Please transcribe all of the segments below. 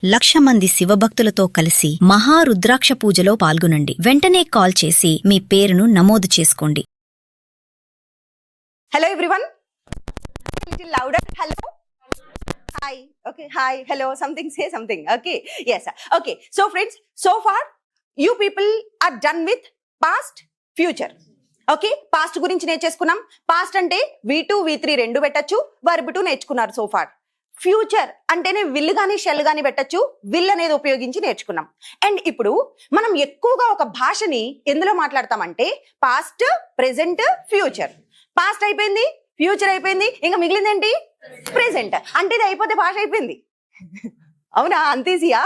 1,00,000 మంది శివభక్తులతో కలిసి మహారుద్రాక్ష పూజలో పాల్గొనండి. వెంటనే కాల్ చేసి మీ పేరును నమోదు చేసుకోండి. Hello everyone. Little louder. Hello. Hi. Okay. Hi. Hello. Something. Say something. Okay. Yes. Okay. So friends, so far you people are done with past, future. Okay, past గురించి నేర్చేసుకున్నాం. పాస్ట్ అంటే V2 V3 రెండు పెట్టచ్చు, verb 2 నేర్చుకున్నారు so far. Future అంటేనే will గాని shell గాని పెట్టచ్చు, will అనేది ఉపయోగించి నేర్చుకున్నాం. అండ్ ఇప్పుడు మనం ఎక్కువగా ఒక భాషని ఎందులో మాట్లాడతామంటే పాస్ట్, ప్రెసెంట్, ఫ్యూచర్. పాస్ట్ అయిపోయింది, ఫ్యూచర్ అయిపోయింది, ఇంకా మిగిలింది ఏంటి? ప్రెసెంట్. అంటే ఇది అయిపోతే భాష అయిపోయింది. అవునా? అంతేసియా?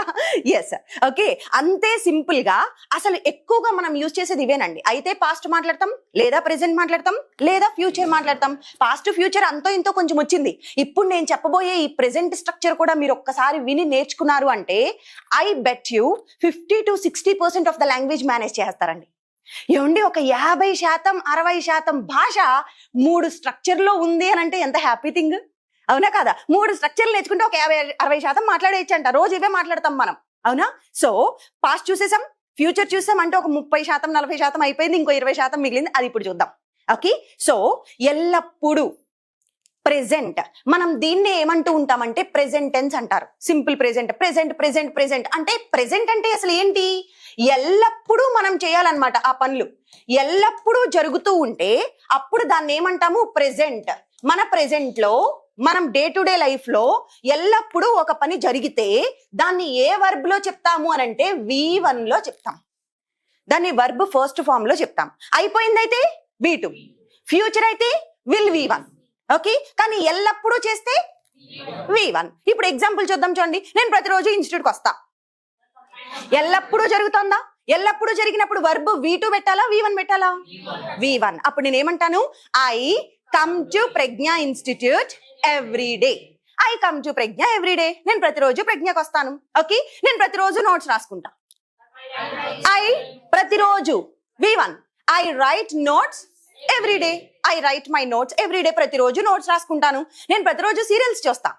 ఎస్. ఓకే, అంతే సింపుల్ గా అసలు ఎక్కువగా మనం యూజ్ చేసేది ఇవేనండి. అయితే పాస్ట్ మాట్లాడతాం, లేదా ప్రెసెంట్ మాట్లాడతాం, లేదా ఫ్యూచర్ మాట్లాడతాం. పాస్ట్ ఫ్యూచర్ అంతో ఇంతో కొంచెం వచ్చింది. ఇప్పుడు నేను చెప్పబోయే ఈ ప్రెసెంట్ స్ట్రక్చర్ కూడా మీరు ఒక్కసారి విని నేర్చుకున్నారు అంటే I bet you 50 to 60% of the language manage చేస్తారండి. ఏమండి, ఒక 50%, 60% భాష 3 స్ట్రక్చర్ లో ఉంది అని అంటే ఎంత హ్యాపీ థింగ్, అవునా కదా? 3 స్ట్రక్చర్లు నేర్చుకుంటే ఒక 50-60% మాట్లాడేయచ్చు అంట. రోజు ఇవే మాట్లాడతాం మనం, అవునా? సో పాస్ట్ చూసేసాం, ఫ్యూచర్ చూసాం, అంటే ఒక 30%, 40% అయిపోయింది, ఇంకో 20% మిగిలింది. అది ఇప్పుడు చూద్దాం. ఓకే, సో ఎల్లప్పుడూ ప్రెసెంట్, మనం దీన్ని ఏమంటూ ఉంటామంటే ప్రెసెంట్ టెన్స్ అంటారు. Simple present, present present present అంటే ప్రెసెంట్ అంటే అసలు ఏంటి? ఎల్లప్పుడూ మనం చేయాలన్నమాట. ఆ పనులు ఎల్లప్పుడూ జరుగుతూ ఉంటే అప్పుడు దాన్ని ఏమంటాము? ప్రెసెంట్. మన ప్రెసెంట్ లో, మనం డే టు డే లైఫ్ లో ఎల్లప్పుడూ ఒక పని జరిగితే దాన్ని ఏ వర్బ్ లో చెప్తాము అని అంటే V1 లో చెప్తాం. దాన్ని వర్బ్ ఫస్ట్ ఫామ్ లో చెప్తాం. అయిపోయిందైతే V2, ఫ్యూచర్ అయితే విల్ V1. ఓకే, కానీ ఎల్లప్పుడూ చేస్తే V1. ఇప్పుడు ఎగ్జాంపుల్ చూద్దాం. చూడండి, నేను ప్రతిరోజు ఇన్స్టిట్యూట్కి వస్తా. ఎల్లప్పుడూ జరుగుతుందా? ఎల్లప్పుడూ జరిగినప్పుడు వర్బ్ V2 పెట్టాలా, V1 పెట్టాలా? V1. అప్పుడు నేను ఏమంటాను? I come to Pragna institute every day. I come to Pragna every day. నేను ప్రతిరోజు ప్రజ్ఞకు వస్తాను. ఓకే, నేను ప్రతిరోజు నోట్స్ రాసుకుంటా. ఐ ప్రతిరోజు V1. I right notes every day. I right my notes every day. ప్రతిరోజు నోట్స్ రాసుకుంటాను. నేను ప్రతిరోజు సీరియల్స్ చూస్తా.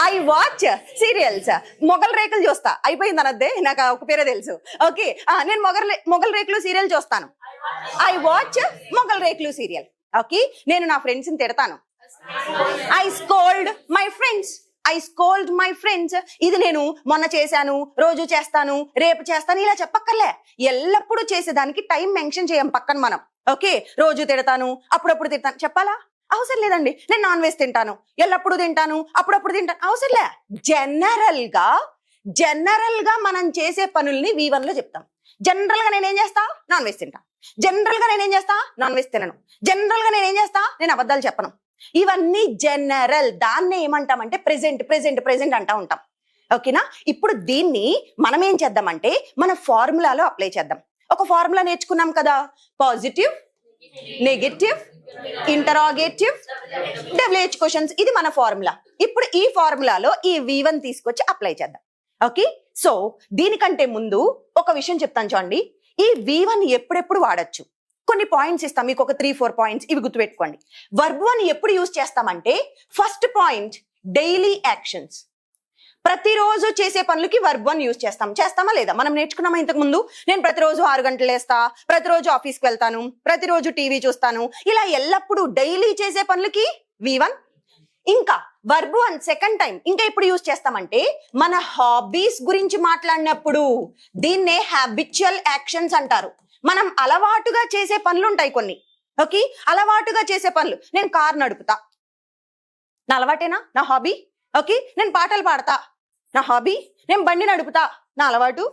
I watch serials. మొగల్ రేకులు చూస్తా. అయిపోయింది అనద్దే, నాకు ఒక పేరే తెలుసు. ఓకే, నేను మొగల్ రేకులు సీరియల్ చూస్తాను. ఐ వాచ్ మొగల్ రేకులు సీరియల్. ఓకే, నేను నా ఫ్రెండ్స్ ని తిడతాను. I scold my friends. I scold my friends. ఇది నేను మొన్న చేశాను, రోజు చేస్తాను, రేపు చేస్తాను, ఇలా చెప్పక్కర్లే. ఎల్లప్పుడూ చేసేదానికి టైం మెన్షన్ చేయం పక్కన మనం. ఓకే, రోజు తిడతాను, అప్పుడప్పుడు తిడతాను చెప్పాలా? అవసరం లేదండి. నేను నాన్ వెజ్ తింటాను, ఎల్లప్పుడు తింటాను, అప్పుడప్పుడు తింటాను, అవసరం లే. జనరల్ గా మనం చేసే పనుల్ని V1 లో చెప్తాం. జనరల్ గా నేనేం చేస్తా? నాన్ వెజ్ తింటా. జనరల్ గా నేనేం చేస్తా? నాన్ వెజ్ తినను. జనరల్ గా నేనేం చేస్తా? నేను అబద్ధాలు చెప్పను. ఇవన్నీ జనరల్. దాన్ని ఏమంటామంటే ప్రెసెంట్ ప్రెసెంట్ ప్రెసెంట్ అంటా ఉంటాం. ఓకేనా? ఇప్పుడు దీన్ని మనం ఏం చేద్దామంటే మన ఫార్ములాలో అప్లై చేద్దాం. ఒక ఫార్ములా నేర్చుకున్నాం కదా, positive, negative, interrogative, WH questions. ఇది మన ఫార్ములా. ఇప్పుడు ఈ ఫార్ములాలో ఈ V1 తీసుకొచ్చి అప్లై చేద్దాం. ఓకే, సో దీనికంటే ముందు ఒక విషయం చెప్తాను చూడండి. ఈ V1 ఎప్పుడెప్పుడు వాడచ్చు? కొన్ని పాయింట్స్ ఇస్తాం మీకు, ఒక 3-4 పాయింట్స్. ఇవి గుర్తుపెట్టుకోండి. వర్బ్ 1 ఎప్పుడు యూజ్ చేస్తామంటే ఫస్ట్ పాయింట్ డైలీ యాక్షన్స్. ప్రతిరోజు చేసే పనులకి వర్బ్ 1 యూజ్ చేస్తామా లేదా? మనం నేర్చుకున్నామా ఇంతకు ముందు? నేను ప్రతిరోజు 6 గంటలు లేస్తా, ప్రతిరోజు ఆఫీస్కి వెళ్తాను, ప్రతిరోజు టీవీ చూస్తాను, ఇలా ఎల్లప్పుడూ డైలీ చేసే పనులకి V1. ఇంకా వర్బ్ 1 సెకండ్ టైం ఇంకా ఎప్పుడు యూజ్ చేస్తామంటే మన హాబీస్ గురించి మాట్లాడినప్పుడు. దీన్నే హ్యాబిచువల్ యాక్షన్స్ అంటారు. మనం అలవాటుగా చేసే పనులు ఉంటాయి కొన్ని. ఓకే, అలవాటుగా చేసే పనులు. నేను కార్ నడుపుతా, నా అలవాటేనా? నా హాబీ. ఓకే, నేను పాటలు పాడతా, నా హాబీ. నేను బండి నడుపుతా, నా అలవాటు.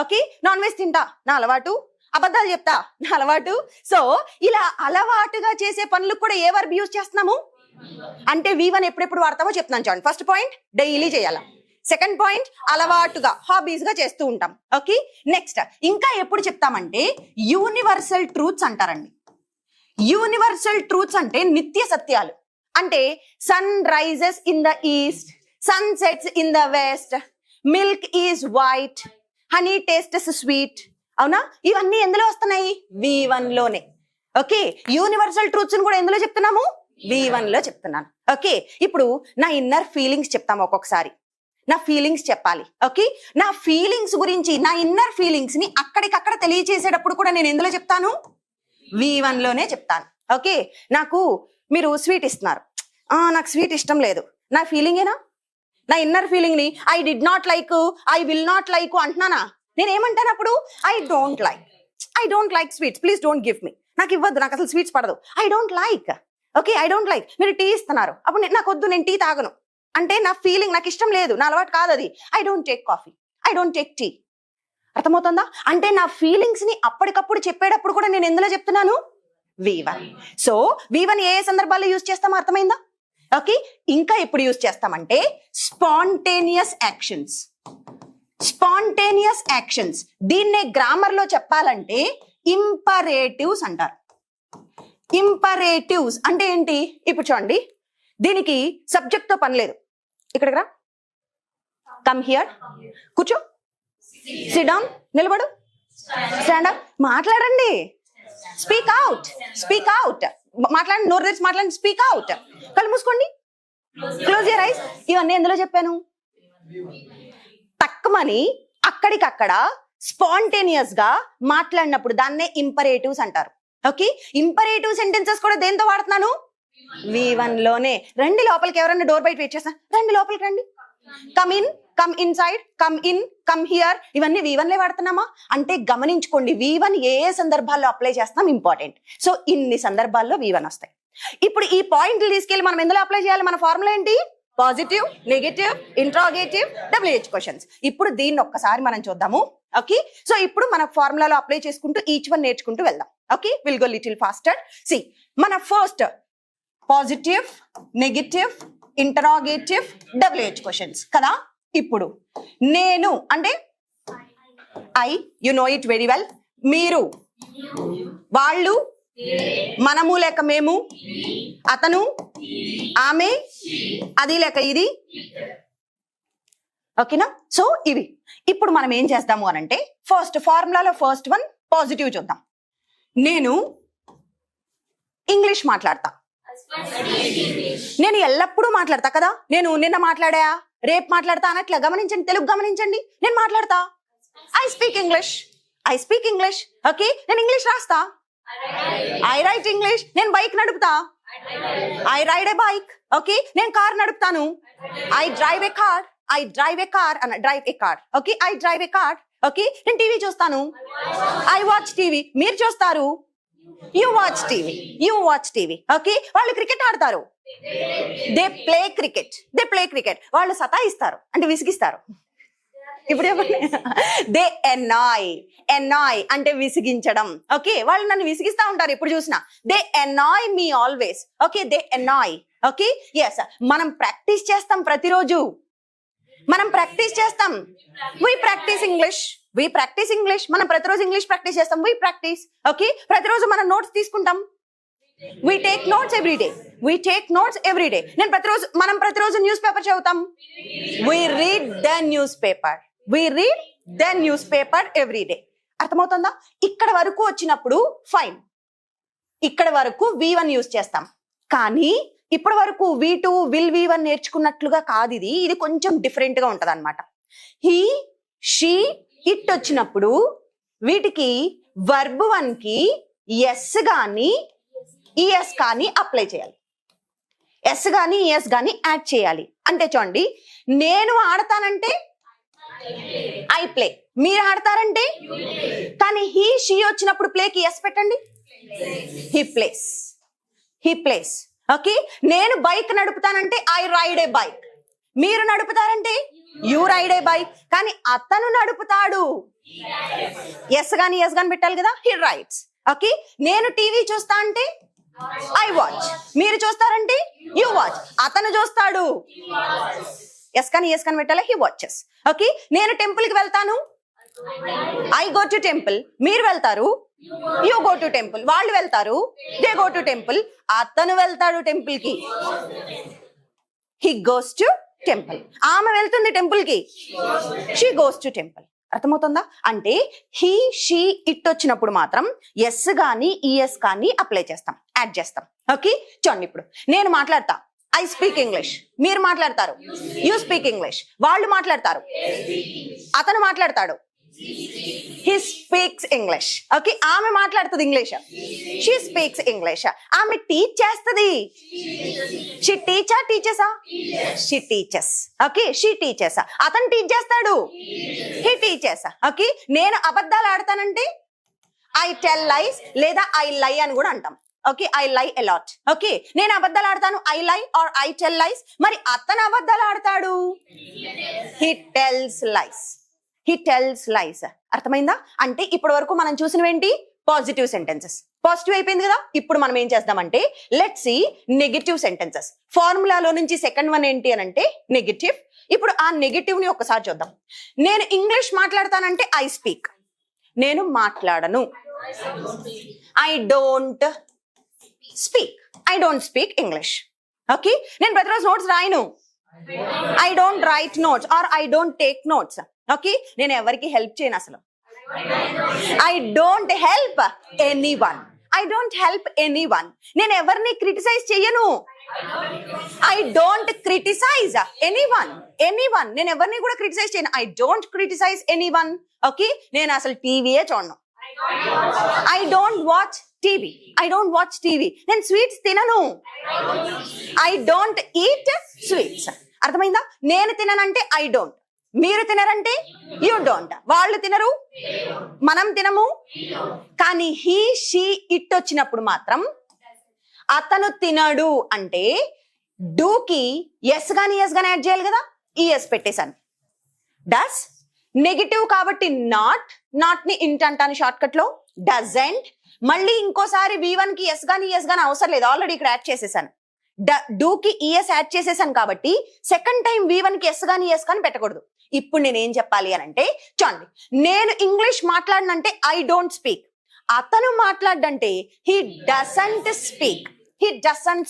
ఓకే, నాన్ వెజ్ తింటా, నా అలవాటు. అబద్ధాలు చెప్తా, నా అలవాటు. సో ఇలా అలవాటుగా చేసే పనులు కూడా ఏ వర్బ్ యూజ్ చేస్తున్నాము అంటే V1 ఎప్పుడెప్పుడు వాడతామో చెప్తున్నాను చూడండి. ఫస్ట్ పాయింట్ డైలీ చేయాలా. సెకండ్ పాయింట్ అలవాటుగా, హాబీస్ గా చేస్తూ ఉంటాం. ఓకే, నెక్స్ట్ ఇంకా ఎప్పుడు చెప్తామంటే యూనివర్సల్ ట్రూత్స్ అంటారండి. యూనివర్సల్ ట్రూత్స్ అంటే నిత్య సత్యాలు. అంటే sun rises in the east, sun sets in the west, milk is white, honey tastes sweet. అవునా? ఇవన్నీ ఎందులో వస్తున్నాయి? V1 లోనే. ఓకే, యూనివర్సల్ ట్రూత్స్ కూడా ఎందులో చెప్తున్నాము? V1 లో చెప్తున్నాను. ఓకే, ఇప్పుడు నా ఇన్నర్ ఫీలింగ్స్ చెప్తాము ఒక్కొక్కసారి. నా ఫీలింగ్స్ చెప్పాలి. ఓకే, నా ఫీలింగ్స్ గురించి, నా ఇన్నర్ ఫీలింగ్స్ ని అక్కడికక్కడ తెలియచేసేటప్పుడు కూడా నేను ఎందులో చెప్తాను? V1 లోనే చెప్తాను. ఓకే, నాకు మీరు స్వీట్ ఇస్తున్నారు, నాకు స్వీట్ ఇష్టం లేదు, నా ఫీలింగేనా? నా ఇన్నర్ ఫీలింగ్ ని I did not like, I will not like అంటున్నానా? నేను ఏమంటాను అప్పుడు? I don't like sweets, please don't give me. నాకు ఇవ్వద్దు, నాకు అసలు స్వీట్స్ పడదు, I don't like. Okay, I don't like. మీరు టీ ఇస్తున్నారు, అప్పుడు నాకు వద్దు, నేను టీ తాగను అంటే నా ఫీలింగ్, నాకు ఇష్టం లేదు, నా అలవాటు కాదు అది. I don't take coffee, I don't take tea. అర్థమవుతుందా? అంటే నా ఫీలింగ్స్ ని అప్పటికప్పుడు చెప్పేటప్పుడు కూడా నేను ఎందులో చెప్తున్నాను? V1. సో V1 ఏ సందర్భాల్లో యూజ్ చేస్తామో అర్థమైందా? ఓకే, ఇంకా ఎప్పుడు యూజ్ చేస్తామంటే స్పాంటేనియస్ యాక్షన్స్. స్పాంటేనియస్ యాక్షన్స్, దీన్నే గ్రామర్ లో చెప్పాలంటే ఇంపరేటివ్స్ అంటారు. ఇంపరేటివ్స్ అంటే ఏంటి? ఇప్పుడు చూడండి, దీనికి సబ్జెక్ట్ తో పని లేదు. ఇక్కడికి రా, కమ్ హియర్, కూర్చో, సిట్ డౌన్, నిలబడు, స్టాండ్ అప్, మాట్లాడండి, స్పీక్ అవుట్, మాట్లాడండి, నోరు తెరిచి మాట్లాడండి, స్పీక్ అవుట్. కళ్ళు మూసుకోండి, క్లోజ్ యువర్ ఐస్. ఇవన్నీ ఎందులో చెప్పాను? తక్కువని అక్కడికక్కడ స్పాంటేనియస్ గా మాట్లాడినప్పుడు దాన్నే ఇంపరేటివ్స్ అంటారు. ఓకే, ఇంపరేటివ్ సెంటెన్సెస్ కూడా దేంతో వాడుతున్నాను? V1 లోనే. రండి లోపలికి, ఎవరన్నా డోర్ బయట వెయిట్ చేస్తా, రండి లోపలికి రండి. Come in, come inside, come in, come here, ఇవన్నీ V1 లే వాడుతున్నామా? అంటే గమనించుకోండి, V1 ఏ సందర్భాల్లో అప్లై చేస్తాం ఇంపార్టెంట్. సో ఇన్ని సందర్భాల్లో V1 వస్తాయి. ఇప్పుడు ఈ పాయింట్లు తీసుకెళ్లి మనం ఎందులో అప్లై చేయాలి? మన ఫార్ములా ఏంటి? Positive, negative, interrogative, WH questions. ఇప్పుడు దీన్ని ఒక్కసారి మనం చూద్దాము. ఓకే, సో ఇప్పుడు మన ఫార్ములాలో అప్లై చేసుకుంటూ ఈచ్ వన్ నేర్చుకుంటూ వెళ్దాం. Okay, will go little faster. See, మన first positive, negative, interrogative, WH questions కదా. ఇప్పుడు నేను అంటే I, you know it very well. మీరు, వాళ్ళు, మనము లేక మేము, అతను, ఆమె, అది లేక ఇది. ఓకేనా? సో ఇవి. ఇప్పుడు మనం ఏం చేద్దాము అనంటే ఫస్ట్ ఫార్ములాలో ఫస్ట్ వన్ పాజిటివ్ చూద్దాం. నేను ఇంగ్లీష్ మాట్లాడతా. నేను ఎల్లప్పుడూ మాట్లాడతా కదా. నేను నిన్న మాట్లాడా, రేపు మాట్లాడతా అనట్లే. గమనించండి, తెలుగు గమనించండి. నేను మాట్లాడతా, ఐ స్పీక్ ఇంగ్లీష్. ఓకే, నేను ఇంగ్లీష్ రాస్తా, ఐ రైట్ ఇంగ్లీష్. నేను బైక్ నడుపుతా, I ride a bike. Okay, నేను కార్ నడుపుతాను, I drive a car. Okay, I drive a car. Okay, నేను టీవీ చూస్తాను, ఐ వాచ్ టీవీ. మీరు చూస్తారు, యు వాచ్ టీవీ. ఓకే, వాళ్ళు క్రికెట్ ఆడతారు, దే ప్లే క్రికెట్. వాళ్ళు సతాయిస్తారు అంటే విసిగిస్తారు. ఇప్పుడు దే ఎన్నాయ్ అంటే విసిగించడం. ఓకే, వాళ్ళు నన్ను విసిగిస్తా ఉంటారు ఎప్పుడు చూసినా. They annoy me always. Okay, they annoy. Okay, yes, మనం ప్రాక్టీస్ చేస్తాం ప్రతిరోజు. we practice English. మనం ప్రతిరోజు ఇంగ్లీష్ ప్రాక్టీస్ చేస్తాం. we practice. ఓకే, ప్రతిరోజు మనం నోట్స్ తీసుకుంటాం. we take notes every day. మనం ప్రతిరోజు న్యూస్ పేపర్ చదువుతాం. we read the newspaper every day. అర్థమవుతుందా? ఇక్కడ వరకు వచ్చినప్పుడు ఫైన్, ఇక్కడ వరకు V1 యూజ్ చేస్తాం. కానీ ఇప్పటి వరకు V2 విల్ V1 నేర్చుకున్నట్లుగా కాదు. ఇది కొంచెం డిఫరెంట్ గా ఉంటది అనమాట. హీ, షీ, ఇట్ వచ్చినప్పుడు వీటికి వర్బ్ 1 కి ఎస్ గాని ఈఎస్ కానీ అప్లై చేయాలి. ఎస్ గాని ఈఎస్ గాని యాడ్ చేయాలి. అంటే చూడండి, నేను ఆడతానంటే ఐ ప్లే, మీరు ఆడతారంటే. కానీ హీ, షీ వచ్చినప్పుడు ప్లేకి ఎస్ పెట్టండి, హీ ప్లేస్. ఓకే, నేను బైక్ నడుపుతానంటే ఐ రైడ్ ఏ బైక్, మీరు నడుపుతారంటే యు రైడ్ ఏ బైక్. కానీ అతను నడుపుతాడు, ఎస్ గాని ఎస్ గాని పెట్టాలి కదా, హీ రైడ్స్. ఓకే, నేను టీవీ చూస్తా అంటే ఐ వాచ్, మీరు చూస్తారంటే యు వాచ్. అతను చూస్తాడు, ఎస్ కానీ ఎస్ కానీ పెట్టాలి, హీ వాచెస్. ఓకే, నేను టెంపుల్ కి వెళ్తాను, ఐ గో టు టెంపుల్. మీరు వెళ్తారు, యు గో టు టెంపుల్. వాళ్ళు వెళ్తారు, దే గో టు టెంపుల్. అతను వెళ్తాడు టెంపుల్ కి, హీ గోస్ టు టెంపుల్. ఆమె వెళ్తుంది టెంపుల్ కి, షీ గోస్ టు టెంపుల్. అర్థమవుతుందా? అంటే హీ, షీ, ఇట్ వచ్చినప్పుడు మాత్రం ఎస్ గాని ఈఎస్ కానీ అప్లై చేస్తాం, యాడ్ చేస్తాం. ఓకే, చూడండి, ఇప్పుడు నేను మాట్లాడతా, ఐ స్పీక్ ఇంగ్లీష్. మీరు మాట్లాడతారు యూ స్పీక్ ఇంగ్లీష్. వాళ్ళు మాట్లాడతారు అతను మాట్లాడతాడు he speaks ఇంగ్లీష్. ఓకే, ఆమె మాట్లాడుతుంది ఇంగ్లీష్, she speaks ఇంగ్లీష్. ఆమె టీచ్ చేస్తుంది, she టీచర్సా she teaches. Okay, she teaches. అతను టీచ్ చేస్తాడు, he teaches. ఓకే, నేను అబద్ధాలు ఆడతానంటే ఐ టెల్ లైస్ లేదా ఐ లై అని కూడా అంటాం. Okay, I lie a lot. Okay, నేను అబద్ధాలు ఆడతాను ఐ లై ఆర్ ఐ టెల్ లైస్. మరి అతను అబద్ధాలు ఆడతాడు he tells lies. he tells lies. అర్థమైందా? అంటే ఇప్పటి వరకు మనం చూసినవేంటి? Positive sentences. పాజిటివ్ అయిపోయింది కదా. ఇప్పుడు మనం ఏం చేద్దామంటే లెట్స్ సీ నెగటివ్ సెంటెన్సెస్. ఫార్ములాలో నుంచి సెకండ్ వన్ ఏంటి అని అంటే నెగటివ్. ఇప్పుడు ఆ నెగటివ్ ని ఒకసారి చూద్దాం. నేను ఇంగ్లీష్ మాట్లాడతానంటే ఐ స్పీక్. నేను మాట్లాడను I don't speak. I don't speak English. Okay, నేను ప్రతిరోజు నోట్స్ రాయను I don't write notes or I don't take notes. Okay, నేను ఎవరికి హెల్ప్ చేయను అసలు. I don't help anyone. I don't help anyone. నేను ఎవరిని క్రిటిసైజ్ చెయ్యను. I don't criticise anyone. నేను ఎవరిని కూడా క్రిటిసైజ్ చేయను. I don't criticise anyone. Okay, నేను అసలు టీవీయే చూడను. I don't watch TV. I don't watch TV. నేను స్వీట్స్ తినను. I don't eat sweets. అర్థమైందా? నేను తిననంటే ఐ డోంట్, మీరు తినరంటే యూ డోంట్, వాళ్ళు తినరు మనం తినము. కానీ హీ షీ ఇట్ వచ్చినప్పుడు మాత్రం అతను తినడు అంటే డూకి ఎస్ గాని యాడ్ చేయాలి కదా. ఈ ఎస్ పెట్టేశాను. డస్ నెగిటివ్ కాబట్టి నాట్ ని ఇంట్ అంటాను షార్ట్ కట్ లో. డజంట్ మళ్ళీ ఇంకోసారి V1 కి ఎస్ గాని అవసరం లేదు, ఆల్రెడీ ఇక్కడ యాడ్ చేసేసాను. డూకి ఈఎస్ యాడ్ చేసేసాను కాబట్టి సెకండ్ టైం V1 కి ఎస్ గాని పెట్టకూడదు. ఇప్పుడు నేనేం చెప్పాలి అని అంటే చూడండి, నేను ఇంగ్లీష్ మాట్లాడనంటే ఐ డోంట్ స్పీక్. అతను మాట్లాడంటే హీ డజంట్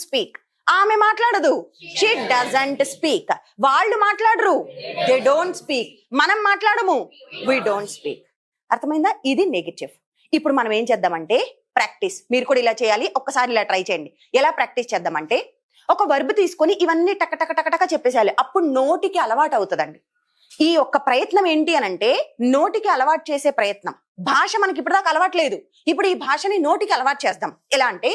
స్పీక్. ఆమె మాట్లాడదు, షీ డజంట్ స్పీక్. వాళ్ళు మాట్లాడరు, దే డోంట్ స్పీక్. మనం మాట్లాడము, వి డోంట్ స్పీక్. అర్థమైందా? ఇది నెగటివ్. ఇప్పుడు మనం ఏం చేద్దామంటే ప్రాక్టీస్. మీరు కూడా ఇలా చేయాలి, ఒక్కసారి ఇలా ట్రై చేయండి. ఎలా ప్రాక్టీస్ చేద్దామంటే ఒక వర్బ్ తీసుకొని ఇవన్నీ టక చెప్పేసేయాలి. అప్పుడు నోటికి అలవాటు అవుతుందండి. ఈ ఒక్క ప్రయత్నం ఏంటి అని అంటే నోటికి అలవాటు చేసే ప్రయత్నం. భాష మనకి ఇప్పటిదాకా అలవాటు లేదు, ఇప్పుడు ఈ భాషని నోటికి అలవాటు చేద్దాం. ఎలా అంటే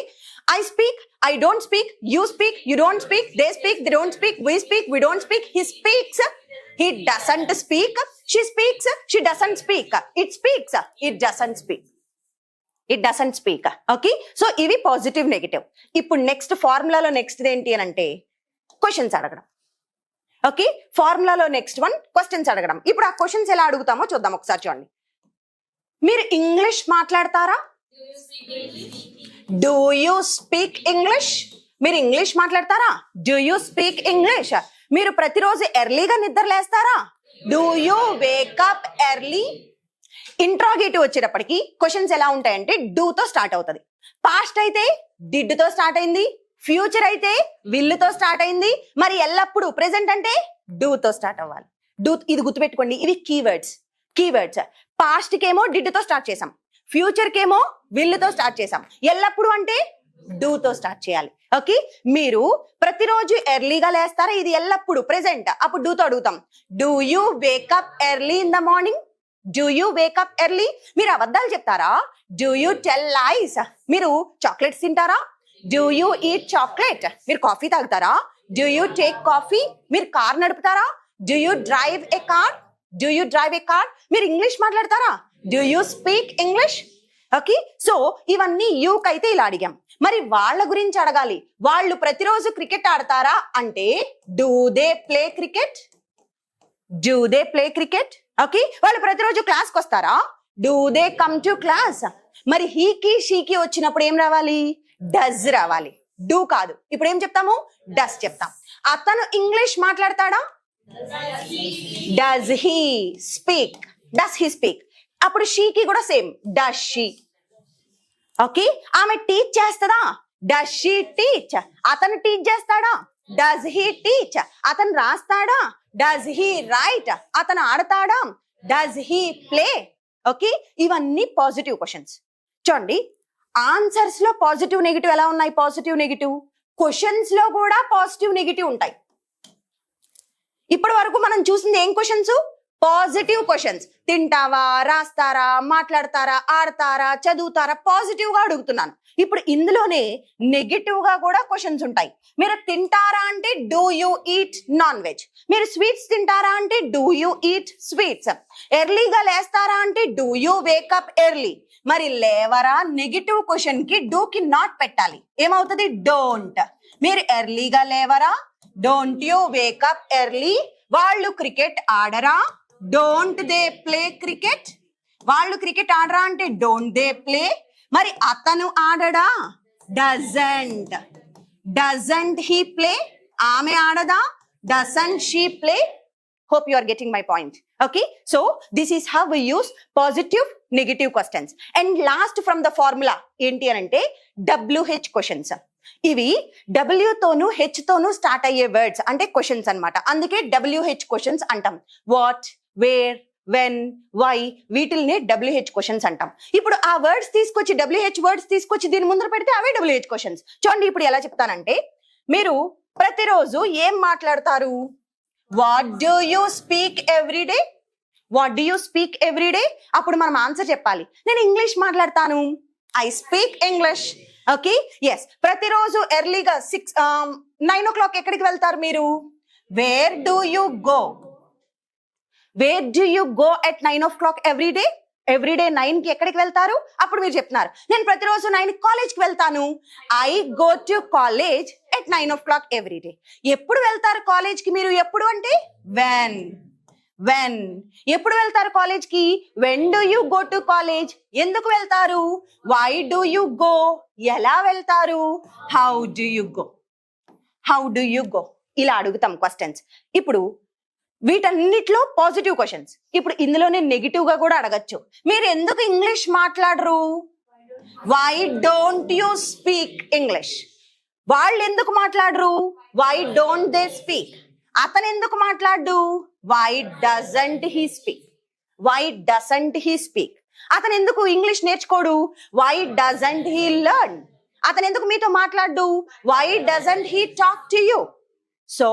I speak, I don't speak, you speak, you don't speak, they speak, they don't speak, we speak, we don't speak, he speaks, he doesn't speak, she speaks, she doesn't speak, it speaks, it doesn't speak. Okay, so ఇవి positive negative. ఇప్పుడు next ఫార్ములాలో next ఏంటి అని అంటే questions అడగడం. Okay, ఫార్ములాలో next one questions అడగడం. ఇప్పుడు ఆ questions ఎలా అడుగుతామో చూద్దాం ఒకసారి. చూడండి, మీరు ఇంగ్లీష్ మాట్లాడతారా? Do you speak English? మీరు ఇంగ్లీష్ మాట్లాడతారా? Do you speak English? మీరు ప్రతిరోజు ఎర్లీగా నిద్ర లేస్తారా? Do you wake up early? Interrogative వచ్చేటప్పటికి క్వశ్చన్స్ ఎలా ఉంటాయంటే డూ తో స్టార్ట్ అవుతుంది. పాస్ట్ అయితే డిడ్ తో స్టార్ట్ అయింది, ఫ్యూచర్ అయితే విల్ తో స్టార్ట్ అయింది. మరి ఎల్లప్పుడు ప్రెసెంట్ అంటే డూ తో స్టార్ట్ అవ్వాలి. డూ, ఇది గుర్తుపెట్టుకోండి, ఇవి కీవర్డ్స్. పాస్ట్ కేమో డిడ్ తో స్టార్ట్ చేసాం, ఫ్యూచర్ కేమో విల్ తో స్టార్ట్ చేసాం, ఎల్లప్పుడు అంటే డూ తో స్టార్ట్ చేయాలి. ఓకే, మీరు ప్రతిరోజు ఎర్లీగా లేస్తారా? ఇది ఎల్లప్పుడు ప్రెసెంట్, అప్పుడు డూ తో అడుగుతాం. Do you wake up early in the morning? Do you wake up early? మీరు అబద్ధాలు చెప్తారా? Do you tell lies? మీరు చాక్లెట్స్ తింటారా? Do you eat chocolate? మీరు కాఫీ తాగుతారా? Do you take coffee? మీరు కార్ నడుపుతారా? Do you drive a car? మీరు ఇంగ్లీష్ మాట్లాడతారా? Do you speak English? Okay, so ఇవన్నీ యూకైతే ఇలా అడిగాం. మరి వాళ్ళ గురించి అడగాలి. వాళ్ళు ప్రతిరోజు క్రికెట్ ఆడతారా అంటే do they play cricket? Okay, వాళ్ళు ప్రతిరోజు క్లాస్కి వస్తారా? Do they come to class? మరి హీకి షీకి వచ్చినప్పుడు ఏం రావాలి? డస్ రావాలి, డూ కాదు. ఇప్పుడు ఏం చెప్తాము? డస్ చెప్తాం. అతను ఇంగ్లీష్ మాట్లాడతాడా? Does he speak? అప్పుడు షీకి కూడా సేమ్, డస్ షీ. ఓకే, ఆమె టీచ్ చేస్తుందా? Does she teach? అతను టీచ్ చేస్తాడా? Does he teach? అతను రాస్తాడా? Does he write? అతను ఆడతాడా? Does he play? ఓకే, ఇవన్నీ పాజిటివ్ క్వశ్చన్స్. చూడండి, ఆన్సర్స్ లో పాజిటివ్ నెగిటివ్ ఎలా ఉన్నాయి? పాజిటివ్ నెగిటివ్ క్వశ్చన్స్ లో కూడా పాజిటివ్ నెగిటివ్ ఉంటాయి. ఇప్పటి వరకు మనం చూసింది ఏం క్వశ్చన్స్? Positive questions. తింటావా, రాస్తారా, మాట్లాడతారా, ఆడతారా, చదువుతారా, పాజిటివ్ గా అడుగుతున్నాను. ఇప్పుడు ఇందులోనే నెగిటివ్ గా కూడా క్వశ్చన్స్ ఉంటాయి. మీరు తింటారా అంటే do you eat non veg. మీరు స్వీట్స్ తింటారా అంటే డూ యూ ఈట్ స్వీట్స్. ఎర్లీగా లేస్తారా అంటే డూ యూ వేకప్ ఎర్లీ. మరి లేవరా నెగిటివ్ క్వశ్చన్ కి డూ కి నాట్ పెట్టాలి, ఏమవుతుంది? డోంట్. మీరు ఎర్లీగా లేవరా, డోంట్ యూ వేకప్ ఎర్లీ. వాళ్ళు క్రికెట్ ఆడరా, డోంట్ దే ప్లే క్రికెట్. వాళ్ళు క్రికెట్ ఆడరా అంటే డోంట్ దే ప్లే. మరి అతను ఆడడా, డజంట్. Doesn't he play. ఆమె ఆడదా, doesn't she play. Hope you are getting my point. Okay, so this is how we use positive negative questions. And last from the formula ఏంటి అంటే WH questions. ఇవి W తోను H తోను start అయ్యే words అంటే questions అన్నమాట. అందుకే WH questions అంటాం. వాట్, వేర్, వెన్, వై, వీటిల్ని WH క్వశ్చన్స్ అంటాం. ఇప్పుడు ఆ వర్డ్స్ తీసుకొచ్చి WH వర్డ్స్ తీసుకొచ్చి దీని ముందర పెడితే అవే WH క్వశ్చన్స్. చూడండి ఇప్పుడు ఎలా చెప్తానంటే, మీరు ప్రతిరోజు ఏం మాట్లాడతారు? What do you speak every day? What do you speak every day? అప్పుడు మనం ఆన్సర్ చెప్పాలి. నేను ఇంగ్లీష్ మాట్లాడతాను, I speak English. Okay, yes. ప్రతిరోజు ఎర్లీగా 9 o'clock ఎక్కడికి వెళ్తారు మీరు? Where do you go? Where do you go at 9 o'clock every day? Everyday 9 కి ఎక్కడికి వెళ్తారు? అప్పుడు మీరు చెప్తున్నారు, నేను ప్రతిరోజు 9 కాలేజ్కి వెళ్తాను, I go to college at 9 o'clock every day. ఎప్పుడు వెళ్తారు కాలేజ్కి మీరు? ఎప్పుడు అంటే వెన్. వెన్. ఎప్పుడు వెళ్తారు కాలేజ్కి? When do you go to college. ఎందుకు వెళ్తారు? Why do you go. ఎలా వెళ్తారు? How do you go. How do you go. ఇలా అడుగుతాం క్వశ్చన్స్. ఇప్పుడు వీటన్నిటిలో పాజిటివ్ క్వశ్చన్స్. ఇప్పుడు ఇందులోనే నెగిటివ్ గా కూడా అడగచ్చు. మీరు ఎందుకు ఇంగ్లీష్ మాట్లాడరు? Why don't you speak English. వాళ్ళు ఎందుకు మాట్లాడరు? Why don't they speak. అతను ఎందుకు మాట్లాడు? Why doesn't he speak. Why doesn't he speak. అతను ఎందుకు ఇంగ్లీష్ నేర్చుకోడు? Why doesn't he learn. అతను ఎందుకు మీతో మాట్లాడు? Why doesn't he talk to you. So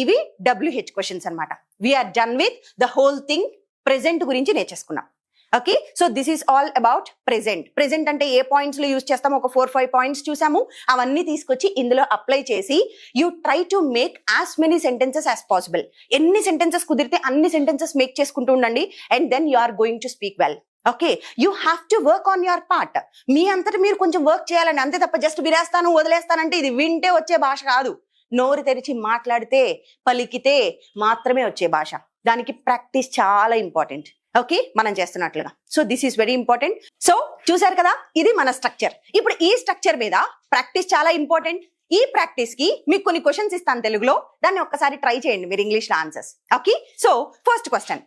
ఇవి WH క్వశ్చన్స్ అన్నమాట. We are done with the whole thing. Present గురించి నేర్చేసుకున్నాం. Okay, so this is all about present. Present అంటే ఏ పాయింట్స్ లో యూజ్ చేస్తాము? ఒక 4-5 పాయింట్స్ చూసాము. అవన్నీ తీసుకొచ్చి ఇందులో అప్లై చేసి you try to make as many sentences as possible. ఎన్ని సెంటెన్సెస్ కుదిరితే అన్ని సెంటెన్సెస్ మేక్ చేసుకుంటూ ఉండండి. And then you are going to speak well. Okay, you have to work on your part. మీ అంతటా మీరు కొంచెం వర్క్ చేయాలండి, అంతే తప్ప జస్ట్ విరేస్తాను వదిలేస్తానంటే ఇది వింటే వచ్చే భాష కాదు. నోరు తెరిచి మాట్లాడితే, పలికితే మాత్రమే వచ్చే భాష. దానికి ప్రాక్టీస్ చాలా ఇంపార్టెంట్. ఓకే, మనం చేస్తున్నట్లుగా. So this is very important. So చూసారు కదా, ఇది మన స్ట్రక్చర్. ఇప్పుడు ఈ స్ట్రక్చర్ మీద ప్రాక్టీస్ చాలా ఇంపార్టెంట్. ఈ ప్రాక్టీస్ కి మీకు కొన్ని క్వశ్చన్స్ ఇస్తాను తెలుగులో, దాన్ని ఒక్కసారి ట్రై చేయండి మీరు ఇంగ్లీష్ లో answers. Okay, so first question,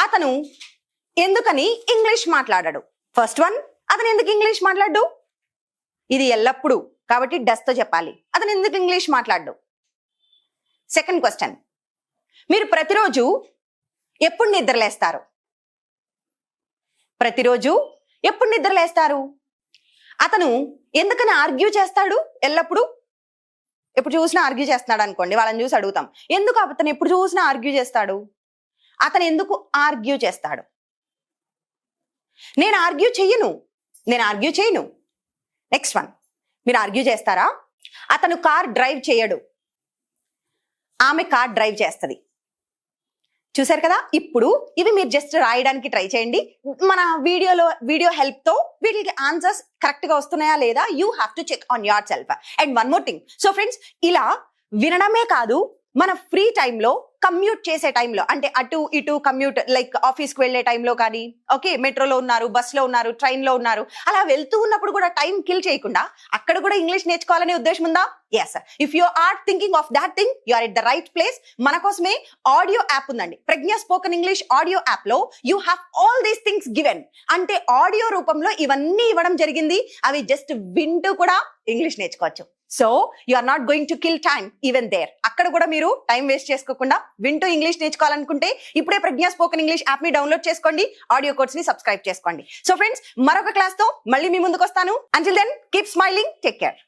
అతను ఎందుకని ఇంగ్లీష్ మాట్లాడాడు? ఫస్ట్ వన్, అతను ఎందుకు ఇంగ్లీష్ మాట్లాడు? ఇది ఎల్లప్పుడు కాబట్టి డస్ తో చెప్పాలి. అతను ఎందుకు ఇంగ్లీష్ మాట్లాడు? సెకండ్ క్వశ్చన్, మీరు ప్రతిరోజు ఎప్పుడు నిద్రలేస్తారు? ప్రతిరోజు ఎప్పుడు నిద్రలేస్తారు? అతను ఎందుకని ఆర్గ్యూ చేస్తాడు? ఎల్లప్పుడు ఎప్పుడు చూసినా ఆర్గ్యూ చేస్తున్నాడు అనుకోండి, వాళ్ళని చూసి అడుగుతాం, ఎందుకు అతను ఎప్పుడు చూసినా ఆర్గ్యూ చేస్తాడు? అతను ఎందుకు ఆర్గ్యూ చేస్తాడు? నేను ఆర్గ్యూ చెయ్యను. నేను ఆర్గ్యూ చేయను. నెక్స్ట్ వన్, మీరు ఆర్గ్యూ చేస్తారా? అతను కార్ డ్రైవ్ చేయడు, ఆమె కార్ డ్రైవ్ చేస్తుంది. చూసారు కదా, ఇప్పుడు ఇవి మీరు జస్ట్ రాయడానికి ట్రై చేయండి. మన వీడియో హెల్ప్ తో వీటికి ఆన్సర్స్ కరెక్ట్ గా వస్తున్నాయా లేదా you have to check on yourself. And one more thing, so friends, ఇలా వినడమే కాదు, మన ఫ్రీ టైంలో కమ్యూట్ చేసే టైంలో, అంటే అటు ఇటు కమ్యూట్ లైక్ ఆఫీస్కి వెళ్లే టైంలో కానీ, ఓకే, మెట్రోలో ఉన్నారు, బస్లో ఉన్నారు, ట్రైన్లో ఉన్నారు, అలా వెళ్తూ ఉన్నప్పుడు కూడా టైం కిల్ చేయకుండా అక్కడ కూడా ఇంగ్లీష్ నేర్చుకోవాలనే ఉద్దేశం ఉందా? Yes, if you are thinking of that thing, you are at the right place. మన కోసమే ఆడియో యాప్ ఉందండి, Pragya spoken English audio app లో you have all these things given. అంటే ఆడియో రూపంలో ఇవన్నీ ఇవ్వడం జరిగింది. అవి జస్ట్ వింటూ కూడా ఇంగ్లీష్ నేర్చుకోవచ్చు. So you are not going to kill time even there. అక్కడ కూడా మీరు టైం వేస్ట్ చేసుకోకుండా వింటూ ఇంగ్లీష్ నేర్చుకోవాలనుకుంటే ఇప్పుడే ప్రజ్ఞ స్పోకెన్ ఇంగ్లీష్ యాప్ ని డౌన్లోడ్ చేసుకోండి, ఆడియో కోర్స్ ని సబ్స్క్రైబ్ చేసుకోండి. సో ఫ్రెండ్స్, మరొక క్లాస్ తో మళ్ళీ మీ ముందుకు వస్తాను. Until then, keep smiling, take care.